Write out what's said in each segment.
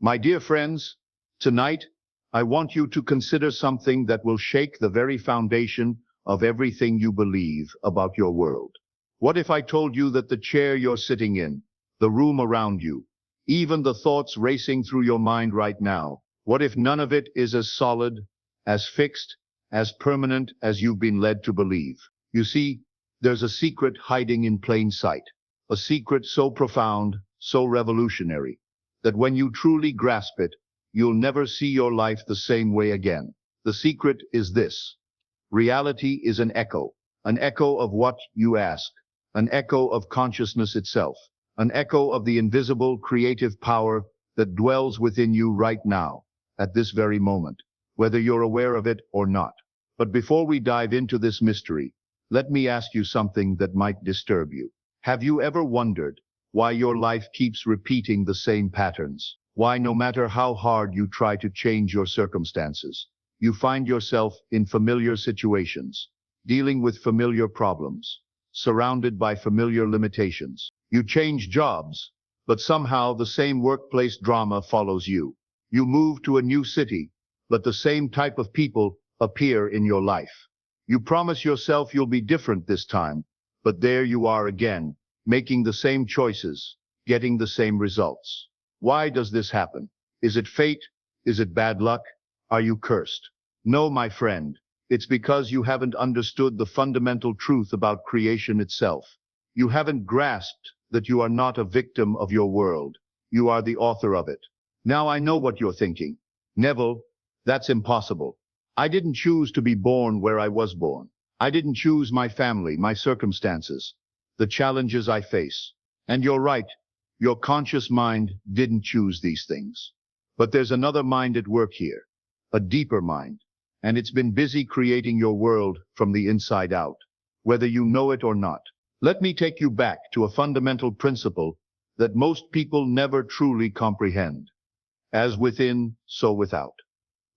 My dear friends, tonight I want you to consider something that will shake the very foundation of everything you believe about your world. What if I told you that the chair you're sitting in, the room around you, even the thoughts racing through your mind right now, what if none of it is as solid, as fixed, as permanent as you've been led to believe? You see, there's a secret hiding in plain sight, a secret so profound, so revolutionary, that when you truly grasp it, you'll never see your life the same way again. The secret is this: reality is an echo of what you ask, an echo of consciousness itself, an echo of the invisible creative power that dwells within you right now, at this very moment, whether you're aware of it or not. But before we dive into this mystery, let me ask you something that might disturb you. Have you ever wondered why your life keeps repeating the same patterns? Why, no matter how hard you try to change your circumstances, you find yourself in familiar situations, dealing with familiar problems, surrounded by familiar limitations? You change jobs, but somehow the same workplace drama follows you. You move to a new city, but the same type of people appear in your life. You promise yourself you'll be different this time, but there you are again, making the same choices, getting the same results. Why does this happen? Is it fate? Is it bad luck? Are you cursed? No, my friend, it's because you haven't understood the fundamental truth about creation itself. You haven't grasped that you are not a victim of your world. You are the author of it. Now I know what you're thinking. Neville, that's impossible. I didn't choose to be born where I was born. I didn't choose my family, my circumstances, the challenges I face. And you're right, your conscious mind didn't choose these things. But there's another mind at work here, a deeper mind, and it's been busy creating your world from the inside out, whether you know it or not. Let me take you back to a fundamental principle that most people never truly comprehend. As within, so without.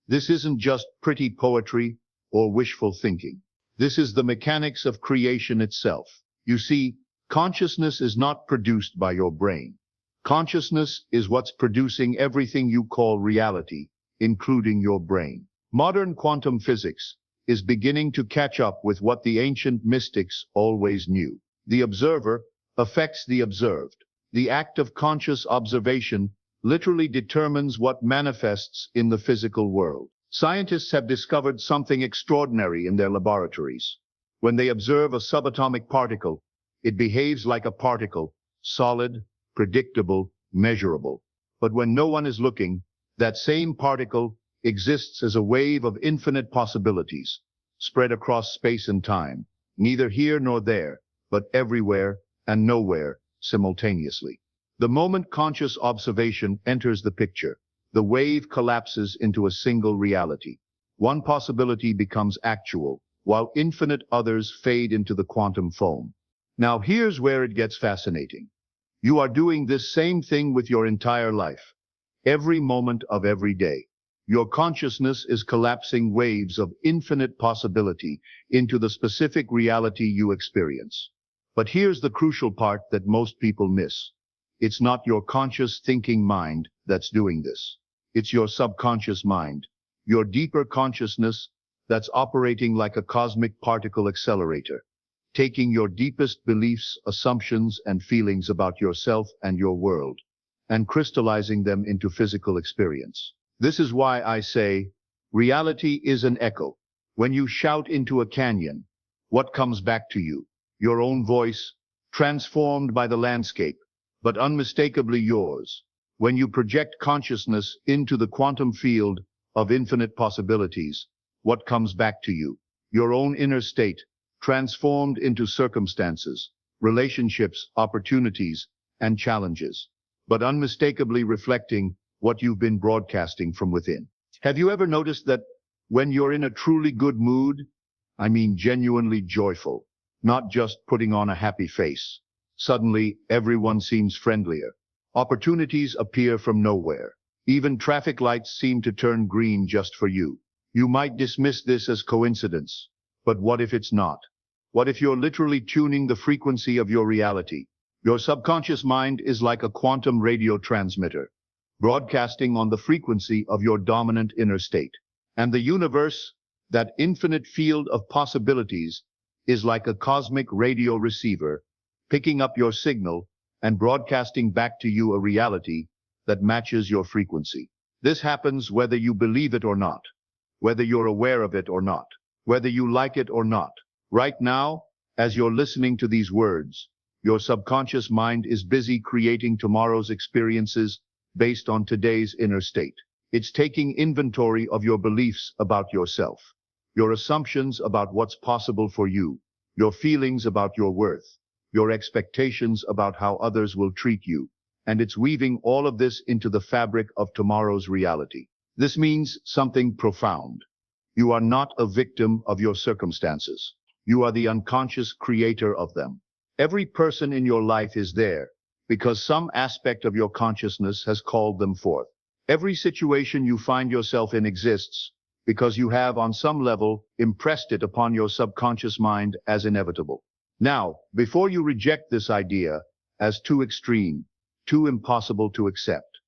This isn't just pretty poetry or wishful thinking. This is the mechanics of creation itself. You see, consciousness is not produced by your brain. Consciousness is what's producing everything you call reality, including your brain. Modern quantum physics is beginning to catch up with what the ancient mystics always knew. The observer affects the observed. The act of conscious observation literally determines what manifests in the physical world. Scientists have discovered something extraordinary in their laboratories. When they observe a subatomic particle, it behaves like a particle, solid, predictable, measurable. But when no one is looking, that same particle exists as a wave of infinite possibilities, spread across space and time, neither here nor there, but everywhere and nowhere simultaneously. The moment conscious observation enters the picture, the wave collapses into a single reality. One possibility becomes actual, while infinite others fade into the quantum foam. Now here's where it gets fascinating. You are doing this same thing with your entire life. Every moment of every day, your consciousness is collapsing waves of infinite possibility into the specific reality you experience. But here's the crucial part that most people miss. It's not your conscious thinking mind that's doing this. It's your subconscious mind, your deeper consciousness that's operating like a cosmic particle accelerator, taking your deepest beliefs, assumptions, and feelings about yourself and your world, and crystallizing them into physical experience. This is why I say, reality is an echo. When you shout into a canyon, what comes back to you? Your own voice, transformed by the landscape, but unmistakably yours. When you project consciousness into the quantum field of infinite possibilities, what comes back to you? Your own inner state, transformed into circumstances, relationships, opportunities, and challenges, but unmistakably reflecting what you've been broadcasting from within. Have you ever noticed that when you're in a truly good mood, I mean genuinely joyful, not just putting on a happy face, suddenly everyone seems friendlier. Opportunities appear from nowhere. Even traffic lights seem to turn green just for you. You might dismiss this as coincidence, but what if it's not? What if you're literally tuning the frequency of your reality? Your subconscious mind is like a quantum radio transmitter, broadcasting on the frequency of your dominant inner state. And the universe, that infinite field of possibilities, is like a cosmic radio receiver, picking up your signal and broadcasting back to you a reality that matches your frequency. This happens whether you believe it or not, whether you're aware of it or not, whether you like it or not. Right now, as you're listening to these words, your subconscious mind is busy creating tomorrow's experiences based on today's inner state. It's taking inventory of your beliefs about yourself, your assumptions about what's possible for you, your feelings about your worth, your expectations about how others will treat you, and it's weaving all of this into the fabric of tomorrow's reality. This means something profound. You are not a victim of your circumstances. You are the unconscious creator of them. Every person in your life is there because some aspect of your consciousness has called them forth. Every situation you find yourself in exists because you have, on some level, impressed it upon your subconscious mind as inevitable. Now, before you reject this idea as too extreme, too impossible to accept,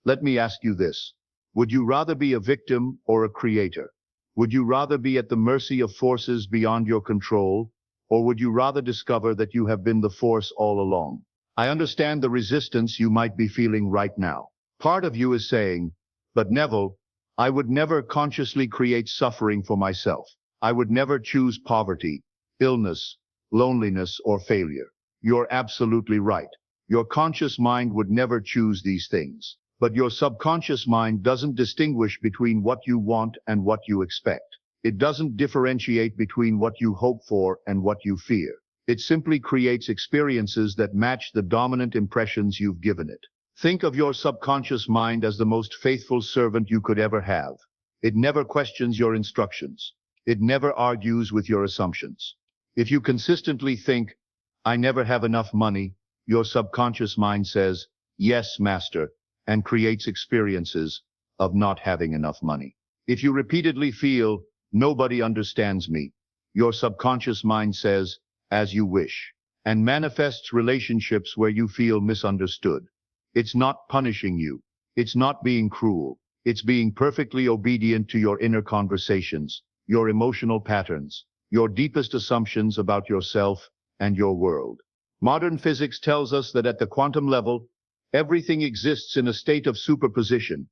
let me ask you this. Would you rather be a victim or a creator? Would you rather be at the mercy of forces beyond your control, or would you rather discover that you have been the force all along? I understand the resistance you might be feeling right now. Part of you is saying, but Neville, I would never consciously create suffering for myself. I would never choose poverty, illness, loneliness, or failure. You're absolutely right. Your conscious mind would never choose these things. But your subconscious mind doesn't distinguish between what you want and what you expect. It doesn't differentiate between what you hope for and what you fear. It simply creates experiences that match the dominant impressions you've given it. Think of your subconscious mind as the most faithful servant you could ever have. It never questions your instructions. It never argues with your assumptions. If you consistently think, I never have enough money, your subconscious mind says, yes, master, and creates experiences of not having enough money. If you repeatedly feel, nobody understands me, your subconscious mind says, as you wish, and manifests relationships where you feel misunderstood. It's not punishing you. It's not being cruel. It's being perfectly obedient to your inner conversations, your emotional patterns, your deepest assumptions about yourself and your world. Modern physics tells us that at the quantum level, everything exists in a state of superposition,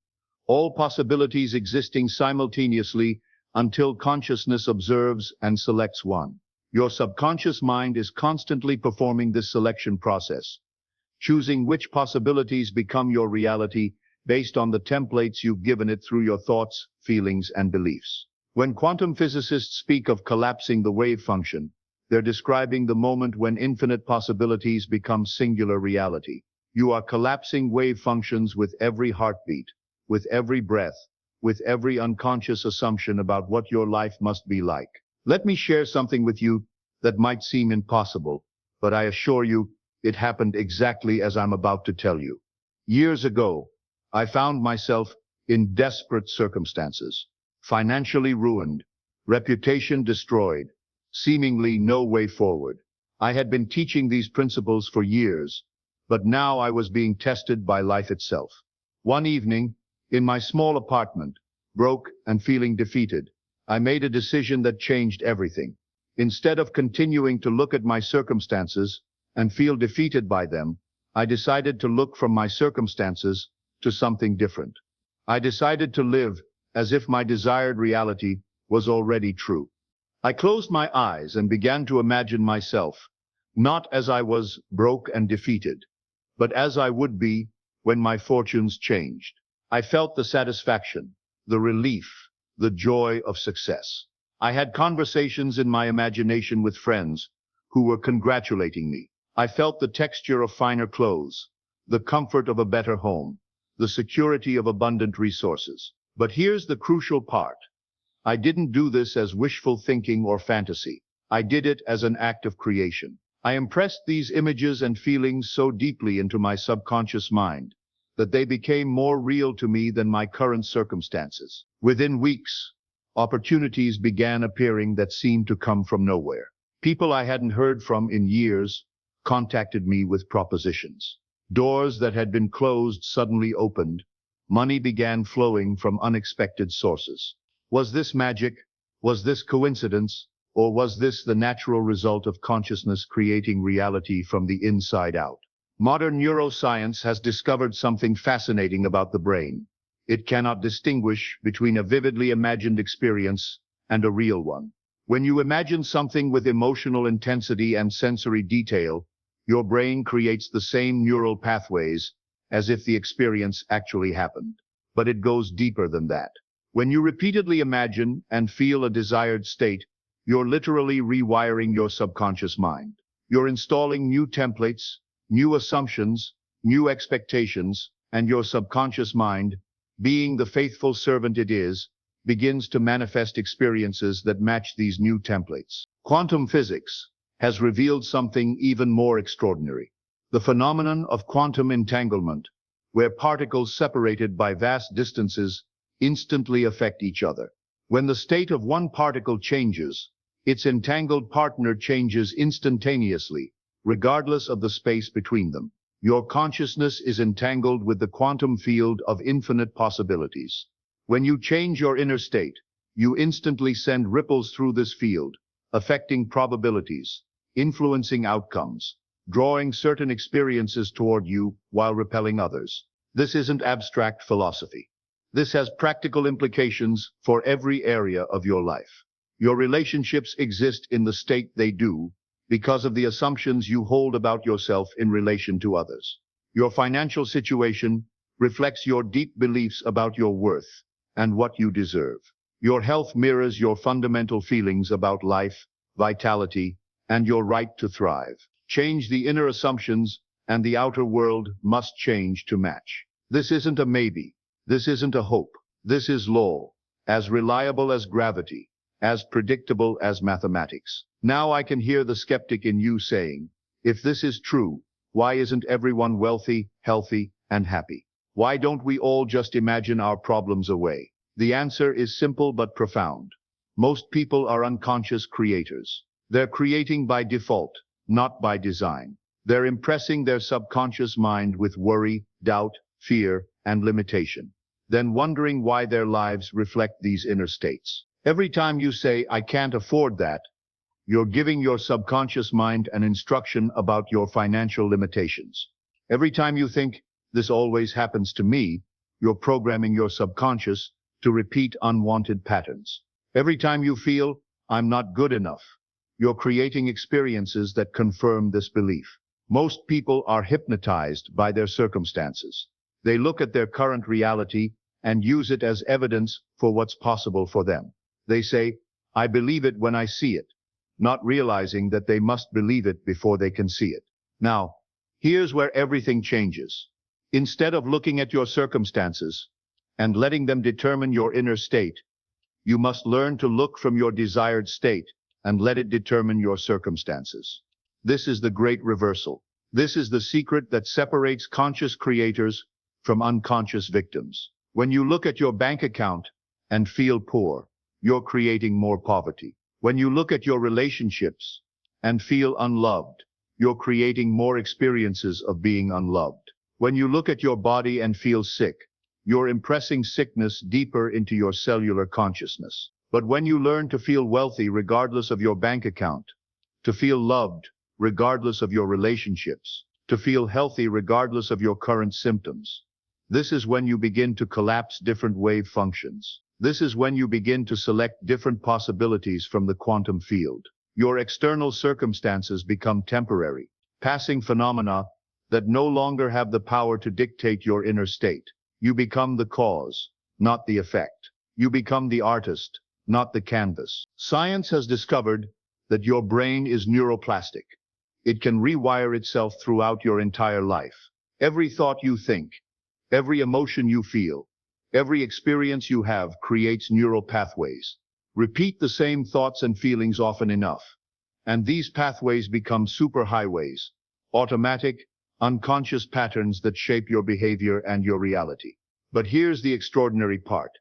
all possibilities existing simultaneously until consciousness observes and selects one. Your subconscious mind is constantly performing this selection process, choosing which possibilities become your reality based on the templates you've given it through your thoughts, feelings, and beliefs. When quantum physicists speak of collapsing the wave function, they're describing the moment when infinite possibilities become singular reality. You are collapsing wave functions with every heartbeat, with every breath, with every unconscious assumption about what your life must be like. Let me share something with you that might seem impossible, but I assure you, it happened exactly as I'm about to tell you. Years ago, I found myself in desperate circumstances, financially ruined, reputation destroyed, seemingly no way forward. I had been teaching these principles for years, but now I was being tested by life itself. One evening, in my small apartment, broke and feeling defeated, I made a decision that changed everything. Instead of continuing to look at my circumstances and feel defeated by them, I decided to look from my circumstances to something different. I decided to live as if my desired reality was already true. I closed my eyes and began to imagine myself, not as I was broke and defeated, but as I would be when my fortunes changed. I felt the satisfaction, the relief, the joy of success. I had conversations in my imagination with friends who were congratulating me. I felt the texture of finer clothes, the comfort of a better home, the security of abundant resources. But here's the crucial part. I didn't do this as wishful thinking or fantasy. I did it as an act of creation. I impressed these images and feelings so deeply into my subconscious mind that they became more real to me than my current circumstances. Within weeks, opportunities began appearing that seemed to come from nowhere. People I hadn't heard from in years contacted me with propositions. Doors that had been closed suddenly opened, Money began flowing from unexpected sources. Was this magic? Was this coincidence? Or was this the natural result of consciousness creating reality from the inside out? Modern neuroscience has discovered something fascinating about the brain. It cannot distinguish between a vividly imagined experience and a real one. When you imagine something with emotional intensity and sensory detail, your brain creates the same neural pathways as if the experience actually happened. But it goes deeper than that. When you repeatedly imagine and feel a desired state, you're literally rewiring your subconscious mind. You're installing new templates, new assumptions, new expectations, and your subconscious mind, being the faithful servant it is, begins to manifest experiences that match these new templates. Quantum physics has revealed something even more extraordinary. The phenomenon of quantum entanglement, where particles separated by vast distances instantly affect each other. When the state of one particle changes, its entangled partner changes instantaneously, regardless of the space between them. Your consciousness is entangled with the quantum field of infinite possibilities. When you change your inner state, you instantly send ripples through this field, affecting probabilities, influencing outcomes, drawing certain experiences toward you while repelling others. This isn't abstract philosophy. This has practical implications for every area of your life. Your relationships exist in the state they do because of the assumptions you hold about yourself in relation to others. Your financial situation reflects your deep beliefs about your worth and what you deserve. Your health mirrors your fundamental feelings about life, vitality, and your right to thrive. Change the inner assumptions, and the outer world must change to match. This isn't a maybe. This isn't a hope. This is law, as reliable as gravity, as predictable as mathematics. Now I can hear the skeptic in you saying, if this is true, why isn't everyone wealthy, healthy, and happy? Why don't we all just imagine our problems away? The answer is simple but profound. Most people are unconscious creators. They're creating by default, not by design. They're impressing their subconscious mind with worry, doubt, fear, and limitation, then wondering why their lives reflect these inner states. Every time you say, I can't afford that, you're giving your subconscious mind an instruction about your financial limitations. Every time you think, this always happens to me, you're programming your subconscious to repeat unwanted patterns. Every time you feel, I'm not good enough, you're creating experiences that confirm this belief. Most people are hypnotized by their circumstances. They look at their current reality and use it as evidence for what's possible for them. They say, I believe it when I see it, not realizing that they must believe it before they can see it. Now, here's where everything changes. Instead of looking at your circumstances and letting them determine your inner state, you must learn to look from your desired state and let it determine your circumstances. This is the great reversal. This is the secret that separates conscious creators from unconscious victims. When you look at your bank account and feel poor, you're creating more poverty. When you look at your relationships and feel unloved, you're creating more experiences of being unloved. When you look at your body and feel sick, you're impressing sickness deeper into your cellular consciousness. But when you learn to feel wealthy regardless of your bank account, to feel loved regardless of your relationships, to feel healthy regardless of your current symptoms, this is when you begin to collapse different wave functions. This is when you begin to select different possibilities from the quantum field. Your external circumstances become temporary, passing phenomena that no longer have the power to dictate your inner state. You become the cause, not the effect. You become the artist, not the canvas. Science has discovered that your brain is neuroplastic. It can rewire itself throughout your entire life. Every thought you think, every emotion you feel, every experience you have creates neural pathways. Repeat the same thoughts and feelings often enough, and these pathways become superhighways, automatic, unconscious patterns that shape your behavior and your reality. But here's the extraordinary part.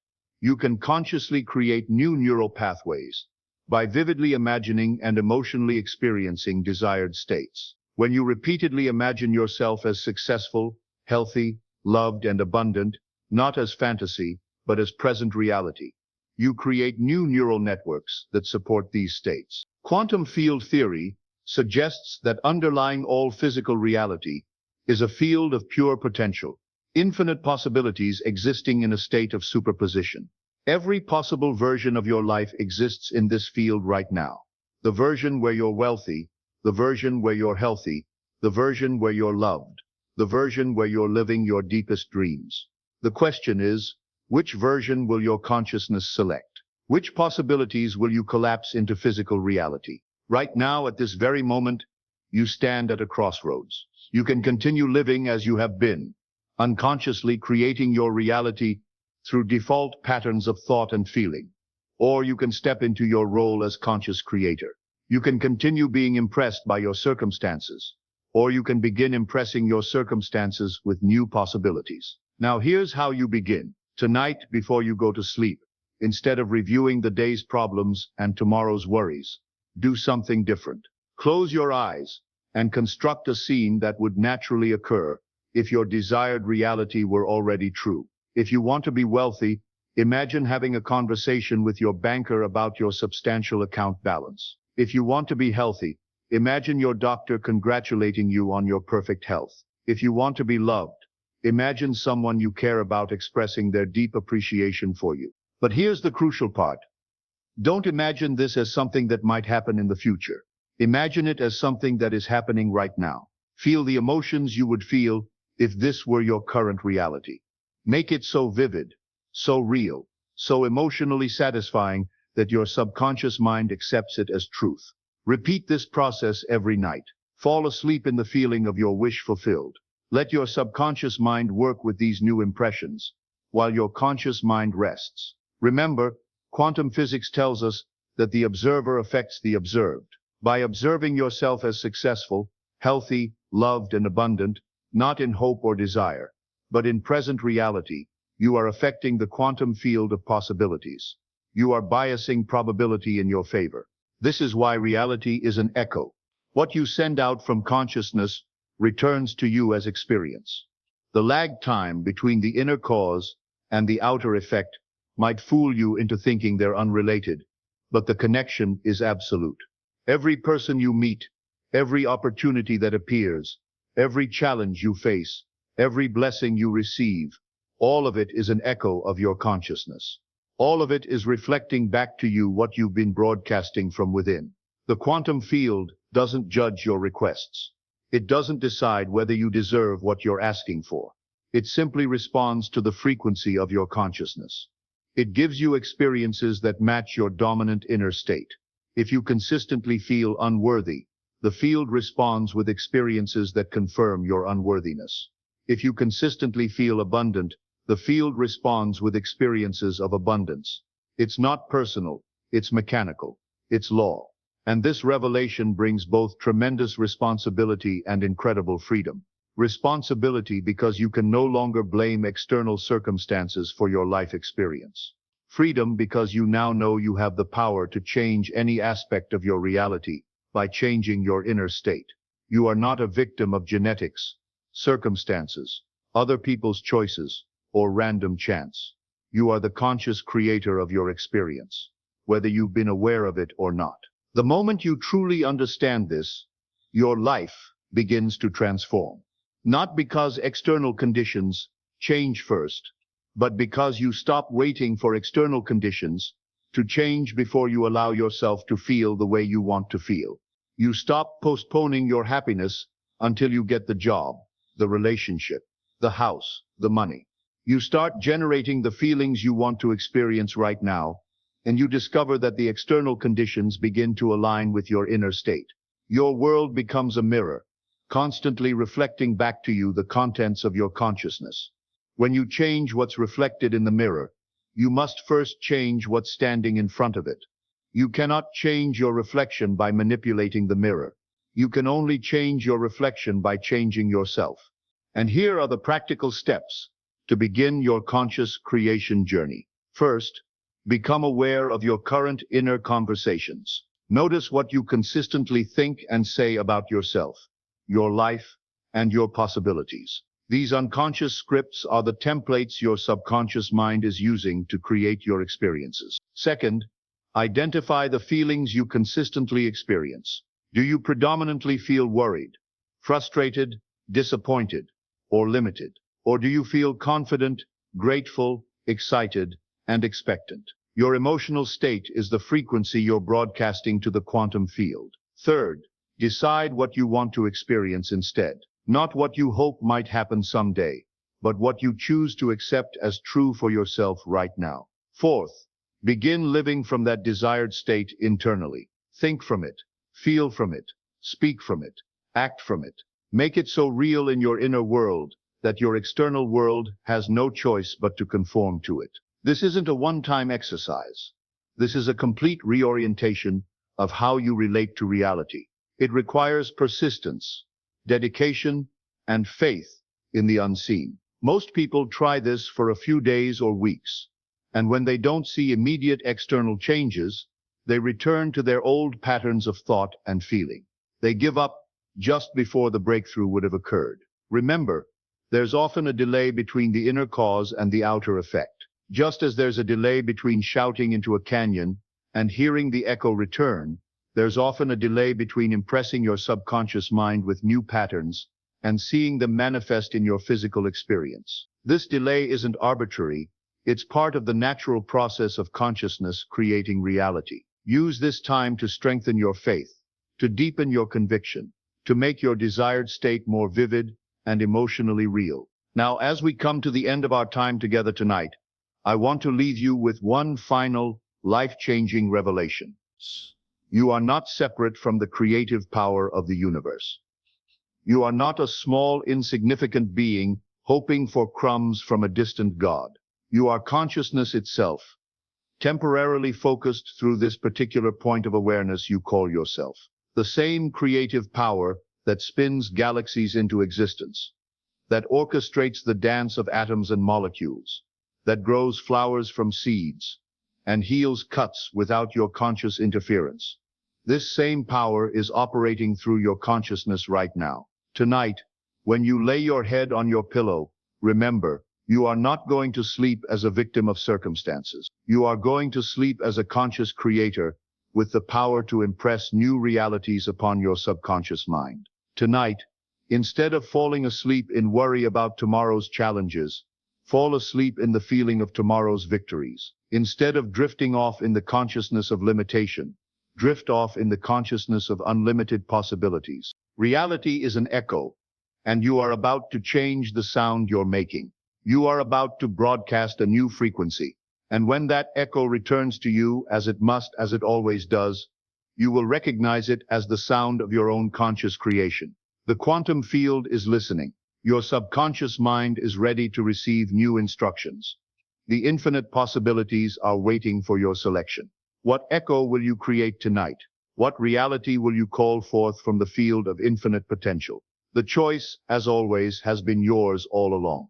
You can consciously create new neural pathways by vividly imagining and emotionally experiencing desired states. When you repeatedly imagine yourself as successful, healthy, loved, and abundant, not as fantasy, but as present reality. You create new neural networks that support these states. Quantum field theory suggests that underlying all physical reality is a field of pure potential, infinite possibilities existing in a state of superposition. Every possible version of your life exists in this field right now. The version where you're wealthy, the version where you're healthy, the version where you're loved, the version where you're living your deepest dreams. The question is, which version will your consciousness select? Which possibilities will you collapse into physical reality? Right now, at this very moment, you stand at a crossroads. You can continue living as you have been, unconsciously creating your reality through default patterns of thought and feeling. Or you can step into your role as conscious creator. You can continue being impressed by your circumstances, or you can begin impressing your circumstances with new possibilities. Now here's how you begin. Tonight, before you go to sleep, instead of reviewing the day's problems and tomorrow's worries, do something different. Close your eyes and construct a scene that would naturally occur if your desired reality were already true. If you want to be wealthy, imagine having a conversation with your banker about your substantial account balance. If you want to be healthy, imagine your doctor congratulating you on your perfect health. If you want to be loved, imagine someone you care about expressing their deep appreciation for you. But here's the crucial part. Don't imagine this as something that might happen in the future. Imagine it as something that is happening right now. Feel the emotions you would feel if this were your current reality. Make it so vivid, so real, so emotionally satisfying that your subconscious mind accepts it as truth. Repeat this process every night. Fall asleep in the feeling of your wish fulfilled. Let your subconscious mind work with these new impressions, while your conscious mind rests. Remember, quantum physics tells us that the observer affects the observed. By observing yourself as successful, healthy, loved, and abundant, not in hope or desire, but in present reality, you are affecting the quantum field of possibilities. You are biasing probability in your favor. This is why reality is an echo. What you send out from consciousness returns to you as experience. The lag time between the inner cause and the outer effect might fool you into thinking they're unrelated, but the connection is absolute. Every person you meet, every opportunity that appears, every challenge you face, every blessing you receive, all of it is an echo of your consciousness. All of it is reflecting back to you what you've been broadcasting from within. The quantum field doesn't judge your requests. It doesn't decide whether you deserve what you're asking for. It simply responds to the frequency of your consciousness. It gives you experiences that match your dominant inner state. If you consistently feel unworthy, the field responds with experiences that confirm your unworthiness. If you consistently feel abundant, the field responds with experiences of abundance. It's not personal, it's mechanical, it's law. And this revelation brings both tremendous responsibility and incredible freedom. Responsibility because you can no longer blame external circumstances for your life experience. Freedom because you now know you have the power to change any aspect of your reality by changing your inner state. You are not a victim of genetics, circumstances, other people's choices, or random chance. You are the conscious creator of your experience, whether you've been aware of it or not. The moment you truly understand this, your life begins to transform. Not because external conditions change first, but because you stop waiting for external conditions to change before you allow yourself to feel the way you want to feel. You stop postponing your happiness until you get the job, the relationship, the house, the money. You start generating the feelings you want to experience right now, and you discover that the external conditions begin to align with your inner state. Your world becomes a mirror, constantly reflecting back to you the contents of your consciousness. When you change what's reflected in the mirror, you must first change what's standing in front of it. You cannot change your reflection by manipulating the mirror. You can only change your reflection by changing yourself. And here are the practical steps to begin your conscious creation journey. First, become aware of your current inner conversations. Notice what you consistently think and say about yourself, your life, and your possibilities. These unconscious scripts are the templates your subconscious mind is using to create your experiences. Second, identify the feelings you consistently experience. Do you predominantly feel worried, frustrated, disappointed, or limited? Or do you feel confident, grateful, excited, and expectant? Your emotional state is the frequency you're broadcasting to the quantum field. Third, decide what you want to experience instead. Not what you hope might happen someday, but what you choose to accept as true for yourself right now. Fourth, begin living from that desired state internally. Think from it, feel from it, speak from it, act from it. Make it so real in your inner world that your external world has no choice but to conform to it. This isn't a one-time exercise. This is a complete reorientation of how you relate to reality. It requires persistence, dedication, and faith in the unseen. Most people try this for a few days or weeks, and when they don't see immediate external changes, they return to their old patterns of thought and feeling. They give up just before the breakthrough would have occurred. Remember, there's often a delay between the inner cause and the outer effect. Just as there's a delay between shouting into a canyon and hearing the echo return, there's often a delay between impressing your subconscious mind with new patterns and seeing them manifest in your physical experience. This delay isn't arbitrary, it's part of the natural process of consciousness creating reality. Use this time to strengthen your faith, to deepen your conviction, to make your desired state more vivid and emotionally real. Now, as we come to the end of our time together tonight, I want to leave you with one final, life-changing revelation. You are not separate from the creative power of the universe. You are not a small, insignificant being hoping for crumbs from a distant god. You are consciousness itself, temporarily focused through this particular point of awareness you call yourself. The same creative power that spins galaxies into existence, that orchestrates the dance of atoms and molecules, that grows flowers from seeds, and heals cuts without your conscious interference. This same power is operating through your consciousness right now. Tonight, when you lay your head on your pillow, remember, you are not going to sleep as a victim of circumstances. You are going to sleep as a conscious creator with the power to impress new realities upon your subconscious mind. Tonight, instead of falling asleep in worry about tomorrow's challenges, fall asleep in the feeling of tomorrow's victories. Instead of drifting off in the consciousness of limitation, drift off in the consciousness of unlimited possibilities. Reality is an echo, and you are about to change the sound you're making. You are about to broadcast a new frequency, and when that echo returns to you, as it must, as it always does, you will recognize it as the sound of your own conscious creation. The quantum field is listening. Your subconscious mind is ready to receive new instructions. The infinite possibilities are waiting for your selection. What echo will you create tonight? What reality will you call forth from the field of infinite potential? The choice, as always, has been yours all along.